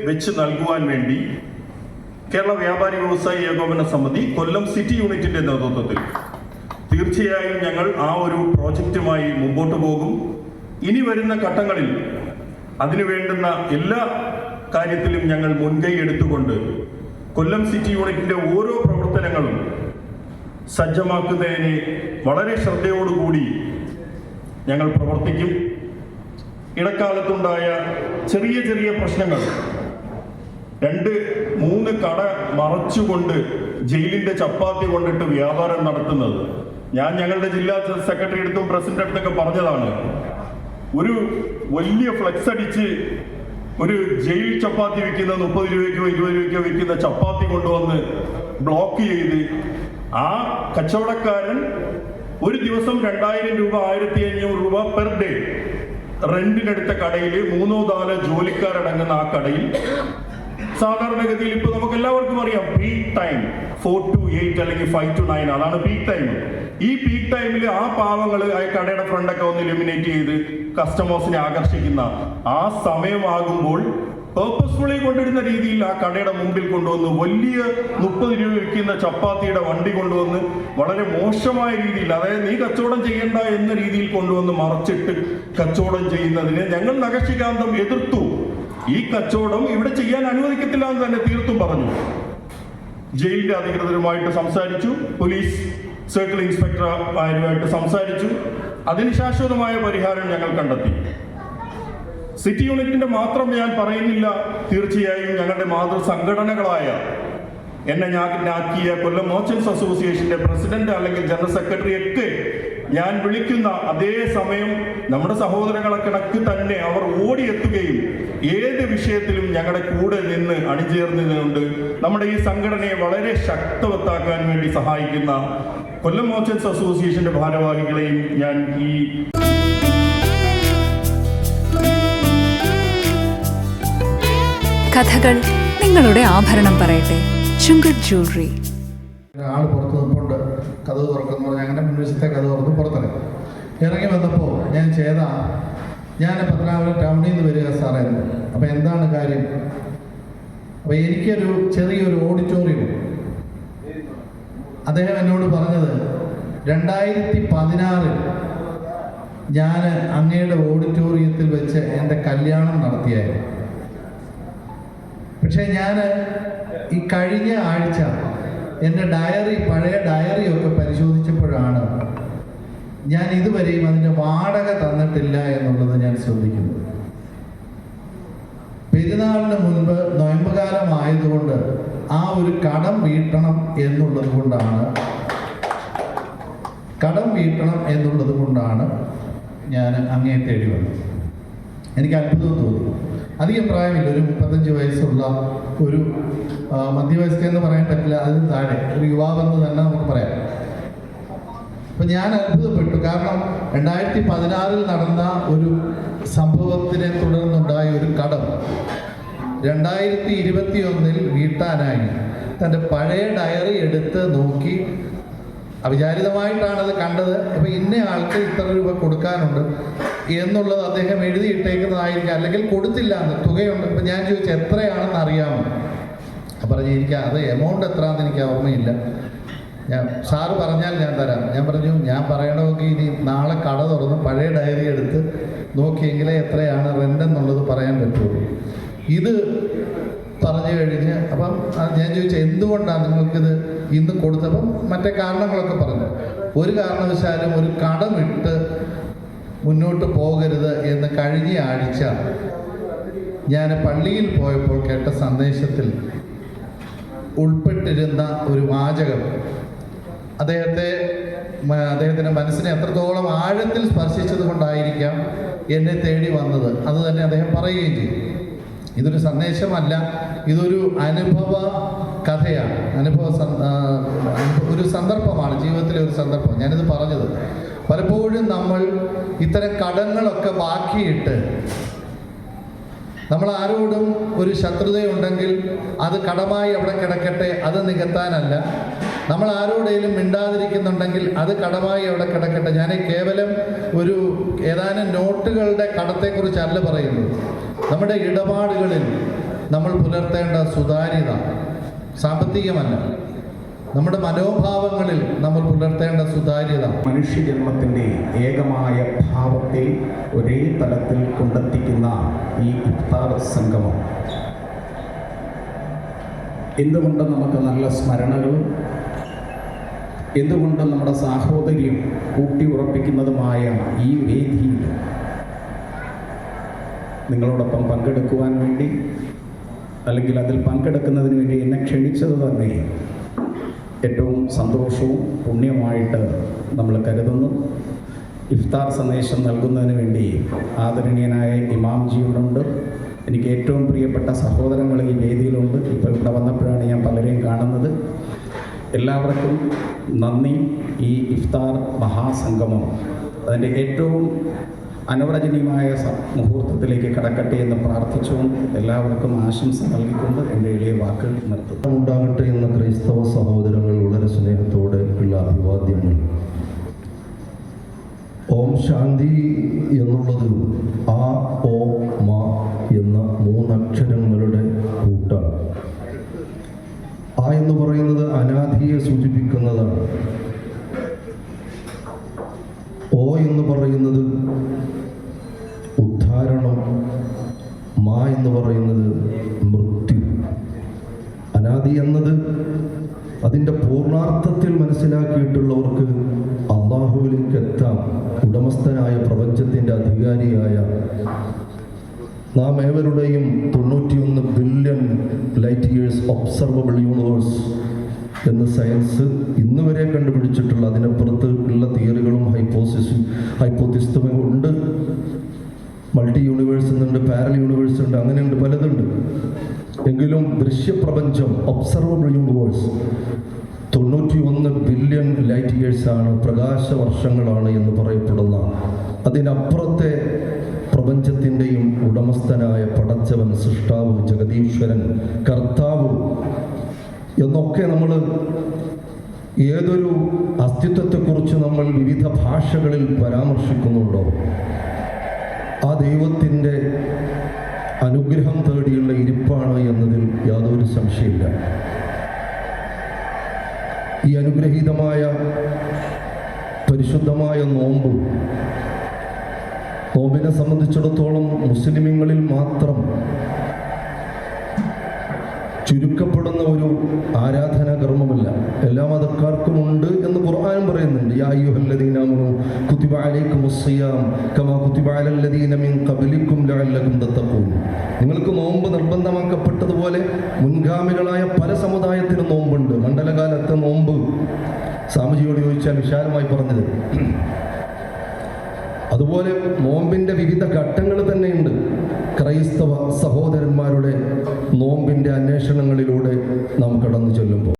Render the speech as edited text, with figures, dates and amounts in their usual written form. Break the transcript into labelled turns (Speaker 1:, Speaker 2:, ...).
Speaker 1: വെച്ച് നൽകുവാൻ വേണ്ടി കേരള വ്യാപാരി വ്യവസായി ഏകോപന സമിതി കൊല്ലം സിറ്റി യൂണിറ്റിന്റെ നേതൃത്വത്തിൽ തീർച്ചയായും ഞങ്ങൾ ആ ഒരു പ്രോജക്റ്റുമായി മുമ്പോട്ട് പോകും. ഇനി വരുന്ന ഘട്ടങ്ങളിൽ അതിനു വേണ്ടുന്ന എല്ലാ കാര്യത്തിലും ഞങ്ങൾ മുൻകൈ എടുത്തുകൊണ്ട് കൊല്ലം സിറ്റി യൂണിറ്റിന്റെ ഓരോ പ്രവർത്തനങ്ങളും സജ്ജമാക്കുന്നതിന് വളരെ ശ്രദ്ധയോടുകൂടി ഞങ്ങൾ പ്രവർത്തിക്കും. ഇടക്കാലത്തുണ്ടായ ചെറിയ ചെറിയ പ്രശ്നങ്ങൾ 2-3 കട മറച്ചുകൊണ്ട് ജയിലിന്റെ ചപ്പാത്തി കൊണ്ടിട്ട് വ്യാപാരം നടത്തുന്നത് ഞാൻ ഞങ്ങളുടെ ജില്ലാ സെക്രട്ടറി അടുത്തും പ്രസിഡന്റ് അടുത്തൊക്കെ പറഞ്ഞതാണ്. ഒരു വലിയ ഫ്ലെക്സ് അടിച്ച് ഒരു ജയിൽ ചപ്പാത്തി വിൽക്കുന്ന 30 രൂപയ്ക്കോ 20 രൂപയ്ക്കോ വിൽക്കുന്ന ചപ്പാത്തി കൊണ്ടുവന്ന് ബ്ലോക്ക് ചെയ്ത് ആ കച്ചവടക്കാരൻ ഒരു ദിവസം 2000 രൂപ 1500 രൂപ പെർ ഡേ റെന്റിനെടുത്ത കടയിൽ 3-4 ജോലിക്കാരടങ്ങുന്ന ആ കടയിൽ സാധാരണഗതിയിൽ ഇപ്പൊ നമുക്ക് എല്ലാവർക്കും അറിയാം പീക്ക് ടൈം 4 to 8 അല്ലെങ്കിൽ 5 to 9 അതാണ് പീക്ക് ടൈം. ഈ പീക്ക് ടൈമിൽ ആ പാവങ്ങൾ ആ കടയുടെ ഫ്രണ്ടൊക്കെ ഒന്ന് ഇലിമിനേറ്റ് ചെയ്ത് കസ്റ്റമേഴ്സിനെ ആകർഷിക്കുന്ന ആ സമയമാകുമ്പോൾ പേർപ്പസ്ഫുള്ളി കൊണ്ടിരുന്ന രീതിയിൽ ആ കടയുടെ മുമ്പിൽ കൊണ്ടുവന്ന് വലിയ 30 രൂപ വിൽക്കുന്ന ചപ്പാത്തിയുടെ വണ്ടി കൊണ്ടുവന്ന് വളരെ മോശമായ രീതിയിൽ, അതായത് നീ കച്ചവടം ചെയ്യേണ്ട എന്ന രീതിയിൽ കൊണ്ടുവന്ന് മറച്ചിട്ട് കച്ചവടം ചെയ്യുന്നതിനെ ഞങ്ങൾ നഖശികാന്തം എതിർത്തു. ഈ കച്ചവടം ഇവിടെ ചെയ്യാൻ അനുവദിക്കത്തില്ല എന്ന് തന്നെ തീർത്തും പറഞ്ഞു. ജയിലിന്റെ അധികൃതരുമായിട്ട് സംസാരിച്ചു, പോലീസ് സർക്കിൾ ഇൻസ്പെക്ടറുമായിട്ട് സംസാരിച്ചു. അതിന് ശാശ്വതമായ പരിഹാരം ഞങ്ങൾ കണ്ടെത്തി. സിറ്റി യൂണിറ്റിന്റെ മാത്രം ഞാൻ പറയുന്നില്ല, തീർച്ചയായും ഞങ്ങളുടെ മാതൃസംഘടനകളായ എന്നെ ഞാനാക്കിയ കൊല്ലം മർച്ചന്റ്സ് അസോസിയേഷന്റെ പ്രസിഡന്റ് അല്ലെങ്കിൽ ജനറൽ സെക്രട്ടറി ഒക്കെ ഞാൻ വിളിക്കുന്ന അതേ സമയം നമ്മുടെ സഹോദരങ്ങളെ കണക്ക് തന്നെ അവർ ഓടിയെത്തുകയും ഏത് വിഷയത്തിലും ഞങ്ങളുടെ കൂടെ നിന്ന് അണിചേർന്നതുകൊണ്ട് നമ്മുടെ ഈ സംഘടനയെ വളരെ ശക്തവത്താക്കാൻ വേണ്ടി സഹായിക്കുന്ന കൊല്ലം മർച്ചന്റ്സ് അസോസിയേഷന്റെ ഭാരവാഹികളെയും ഞാൻ ഈ
Speaker 2: കഥകൾ നിങ്ങളുടെ ആഭരണം പറയട്ടെ. ചുങ്കത് ജ്വല്ലറി.
Speaker 3: ആൾ പുറത്ത് നിൽപ്പുണ്ട്, കഥ തുറക്കുന്നു. അങ്ങനെ മുൻവശത്തെ കഥ തുറന്ന് പുറത്തിറങ്ങി. ഇറങ്ങി വന്നപ്പോൾ ഞാൻ പത്തനാപുരം ടൗണിൽ നിന്ന് വരിക സാറായിരുന്നു. അപ്പോൾ എന്താണ് കാര്യം? അപ്പോൾ എനിക്കൊരു ചെറിയൊരു ഓഡിറ്റോറിയം അദ്ദേഹം എന്നോട് പറഞ്ഞത് 2016 ഞാൻ അങ്ങയുടെ ഓഡിറ്റോറിയത്തിൽ വെച്ച് എൻ്റെ കല്യാണം നടത്തിയായിരുന്നു. പക്ഷേ ഞാൻ ഈ കഴിഞ്ഞ ആഴ്ച എൻ്റെ പഴയ ഡയറിയൊക്കെ പരിശോധിച്ചപ്പോഴാണ് ഞാൻ ഇതുവരെയും അതിൻ്റെ വാടക തന്നിട്ടില്ല എന്നുള്ളത് ഞാൻ ശ്രദ്ധിക്കുന്നത്. പെരുന്നാളിന് മുൻപ് നൊയമ്പ് കാലമായതുകൊണ്ട് ആ ഒരു കടം വീട്ടണം എന്നുള്ളത് കൊണ്ടാണ് ഞാൻ അങ്ങേ തേടി വന്നത്. എനിക്ക് അത്ഭുതം തോന്നി. അധികം പ്രായമില്ല, ഒരു 35 വയസ്സുള്ള ഒരു മധ്യവയസ്കെന്ന് പറയാൻ പറ്റില്ല, അതിന് താഴെ ഒരു യുവാവെന്ന് തന്നെ നമുക്ക് പറയാം. അപ്പം ഞാൻ അത്ഭുതപ്പെട്ടു. കാരണം 2016 നടന്ന ഒരു സംഭവത്തിനെ തുടർന്നുണ്ടായ ഒരു കടം 2021 വീട്ടാനായി തൻ്റെ പഴയ ഡയറി എടുത്ത് നോക്കി അവിചാരിതമായിട്ടാണ് അത് കണ്ടത്. അപ്പോൾ ഇന്ന ആൾക്ക് ഇത്ര രൂപ കൊടുക്കാനുണ്ട് എന്നുള്ളത് അദ്ദേഹം എഴുതിയിട്ടേക്കുന്നതായിരിക്കാം, അല്ലെങ്കിൽ കൊടുത്തില്ല എന്ന് തുകയുണ്ട്. ഇപ്പം ഞാൻ ചോദിച്ചു എത്രയാണെന്ന് അറിയാമോ? പറഞ്ഞു എനിക്ക് അത് എമൗണ്ട് എത്രയാണെന്ന് എനിക്ക് ഓർമ്മയില്ല, സാറ് പറഞ്ഞാൽ ഞാൻ തരാം. ഞാൻ പറഞ്ഞു ഞാൻ പറയണമെങ്കിൽ ഇനി നാളെ കട തുറന്ന് പഴയ ഡയറി എടുത്ത് നോക്കിയെങ്കിലേ എത്രയാണ് റെൻ്റ് എന്നുള്ളത് പറയാൻ പറ്റുള്ളൂ. ഇത് പറഞ്ഞു കഴിഞ്ഞ് അപ്പം ഞാൻ ചോദിച്ചു എന്തുകൊണ്ടാണ് നിങ്ങൾക്കിത് ഇന്ന് കൊടുത്തപ്പം മറ്റേ കാരണങ്ങളൊക്കെ പറഞ്ഞു. ഒരു കാരണവശാലും ഒരു കടമിട്ട് മുന്നോട്ട് പോകരുത് എന്ന് കഴിഞ്ഞ ആഴ്ച ഞാൻ പള്ളിയിൽ പോയപ്പോൾ കേട്ട സന്ദേശത്തിൽ ഉൾപ്പെട്ടിരുന്ന ഒരു വാചകം അദ്ദേഹത്തിൻ്റെ മനസ്സിനെ എത്രത്തോളം ആഴത്തിൽ സ്പർശിച്ചത് കൊണ്ടായിരിക്കാം എന്നെ തേടി വന്നത്. അത് തന്നെ അദ്ദേഹം പറയുകയും ചെയ്തു. ഇതൊരു സന്ദേശമല്ല, ഇതൊരു അനുഭവ കഥയാണ്, ഒരു സന്ദർഭമാണ്, ജീവിതത്തിലെ ഒരു സന്ദർഭം. ഞാനിത് പറഞ്ഞത് പലപ്പോഴും നമ്മൾ ഇത്തരം കടങ്ങളൊക്കെ ബാക്കിയിട്ട് നമ്മൾ ആരോടും ഒരു ശത്രുതയുണ്ടെങ്കിൽ അത് കടമായി അവിടെ കിടക്കട്ടെ, അത് നികത്താനല്ല. നമ്മൾ ആരോടെങ്കിലും മിണ്ടാതിരിക്കുന്നുണ്ടെങ്കിൽ അത് കടമായി അവിടെ കിടക്കട്ടെ. ഞാൻ കേവലം ഒരു ഏതാനും നോട്ടുകളുടെ കടത്തെക്കുറിച്ചല്ല പറയുന്നത്. നമ്മുടെ ഇടപാടുകളിൽ നമ്മൾ പുലർത്തേണ്ട സുതാര്യത, സാമ്പത്തികമല്ല, നമ്മുടെ മനോഭാവങ്ങളിൽ നമ്മൾ പുലർത്തേണ്ട സുതാര്യത.
Speaker 4: മനുഷ്യജന്മത്തിൻ്റെ ഏകമായ ഭാവത്തെ ഒരേ തലത്തിൽ കൊണ്ടെത്തിക്കുന്ന ഈ ഇഫ്താർ സംഗമം എന്തുകൊണ്ട് നമുക്ക് നല്ല സ്മരണകളും എന്തുകൊണ്ട് നമ്മുടെ സാഹോദര്യം ഊട്ടിയുറപ്പിക്കുന്നതുമായ ഈ വേദിയിൽ നിങ്ങളോടൊപ്പം പങ്കെടുക്കുവാൻ വേണ്ടി, അല്ലെങ്കിൽ അതിൽ പങ്കെടുക്കുന്നതിന് വേണ്ടി എന്നെ ക്ഷണിച്ചത് തന്നെ ഏറ്റവും സന്തോഷവും പുണ്യമായിട്ട് നമ്മൾ കരുതുന്നു. ഇഫ്താർ സന്ദേശം നൽകുന്നതിന് വേണ്ടി ആദരണീയനായ ഇമാംജിയോടുണ്ട്. എനിക്ക് ഏറ്റവും പ്രിയപ്പെട്ട സഹോദരങ്ങൾ ഈ വേദിയിലുണ്ട്. ഇപ്പോൾ ഇവിടെ വന്നപ്പോഴാണ് ഞാൻ പലരെയും കാണുന്നത്. എല്ലാവർക്കും നന്ദി. ഈ ഇഫ്താർ മഹാസംഗമം അതിൻ്റെ ഏറ്റവും അനുവചനീയമായ മുഹൂർത്തത്തിലേക്ക് കടക്കട്ടെ എന്ന് പ്രാർത്ഥിച്ചുകൊണ്ട് എല്ലാവർക്കും ആശംസ നൽകിക്കൊണ്ട് എൻ്റെ എളിയ വാക്കുകൾ നിർത്തുന്നു.
Speaker 5: ഉണ്ടാകട്ടെ എന്ന ക്രൈസ്തവ സഹോദരങ്ങൾ വളരെ സ്നേഹത്തോടെ ഉള്ള അഭിവാദ്യങ്ങൾ. ഓം ശാന്തി എന്നുള്ളത് ആ ഓ മ എന്ന 3 അക്ഷരങ്ങളുടെ കൂട്ടാണ്. ആ എന്ന് പറയുന്നത് അനാദിയെ സൂചിപ്പിക്കുന്നതാണ്. ഓ എന്ന് പറയുന്നത് ഉദ്ധാരണം, മാ എന്ന് പറയുന്നത് മൃത്യു. അനാദി എന്നത് അതിൻ്റെ പൂർണാർത്ഥത്തിൽ മനസ്സിലാക്കിയിട്ടുള്ളവർക്ക് അള്ളാഹുവിലേക്ക് എത്താം. ഉടമസ്ഥനായ പ്രപഞ്ചത്തിൻ്റെ അധികാരിയായ നാം ഏവരുടെയും 91 billion light years observable universe എന്ന് സയൻസ് ഇന്ന് വരെ കണ്ടുപിടിച്ചിട്ടുള്ള, അതിനപ്പുറത്ത് ഉള്ള തിയറികളും ഹൈപ്പോത്തിസും ഉണ്ട്. മൾട്ടി യൂണിവേഴ്സ് എന്നുണ്ട്, പാരൽ യൂണിവേഴ്സ് ഉണ്ട്, അങ്ങനെയുണ്ട്, പലതുണ്ട്. എങ്കിലും ദൃശ്യപ്രപഞ്ചം ഒബ്സർവബിൾ യൂണിവേഴ്സ് 91 ബില്യൺ ലൈറ്റ് ഇയേഴ്സാണ്, പ്രകാശവർഷങ്ങളാണ് എന്ന് പറയപ്പെടുന്ന അതിനപ്പുറത്തെ പ്രപഞ്ചത്തിൻ്റെയും ഉടമസ്ഥനായ പടച്ചവൻ, സൃഷ്ടാവ്, ജഗദീശ്വരൻ, കർത്താവ് എന്നൊക്കെ നമ്മൾ ഏതൊരു അസ്തിത്വത്തെക്കുറിച്ച് നമ്മൾ വിവിധ ഭാഷകളിൽ പരാമർശിക്കുന്നുണ്ടോ ആ ദൈവത്തിൻ്റെ അനുഗ്രഹം തേടിയുള്ള ഇരിപ്പാണ് എന്നതിൽ യാതൊരു സംശയമില്ല. ഈ അനുഗ്രഹീതമായ പരിശുദ്ധമായ നോമ്പിനെ സംബന്ധിച്ചിടത്തോളം മുസ്ലിമീങ്ങളിൽ മാത്രം ചുരുക്കപ്പെടുന്ന ഒരു ആരാധനാ കർമ്മമല്ല, എല്ലാ മതക്കാർക്കും ഉണ്ട് എന്ന് ഖുർആൻ പറയുന്നുണ്ട്. യാ അയ്യുഹല്ലദീന ആമനൂ കുതിബ അലൈക്കുമുസ്സിയാം കമാ കുതിബ അലല്ലദീന മിൻ ഖബ്ലിക്കും ലഅല്ലകും തത്തഖൂൻ. നിങ്ങൾക്ക് നോമ്പ് നിർബന്ധമാക്കപ്പെട്ടതുപോലെ മുൻഗാമികളായ പല സമുദായത്തിനും നോമ്പുണ്ട്. മണ്ഡലകാലത്തെ നോമ്പ് സ്വാമിജിയോട് ചോദിച്ചാൽ വിശാലമായി പറഞ്ഞത്. അതുപോലെ നോമ്പിൻ്റെ വിവിധ ഘട്ടങ്ങൾ തന്നെയുണ്ട്. ക്രൈസ്തവ സഹോദരന്മാരുടെ നോമ്പിൻ്റെ അന്വേഷണങ്ങളിലൂടെ നാം കടന്നു ചെല്ലുമ്പോൾ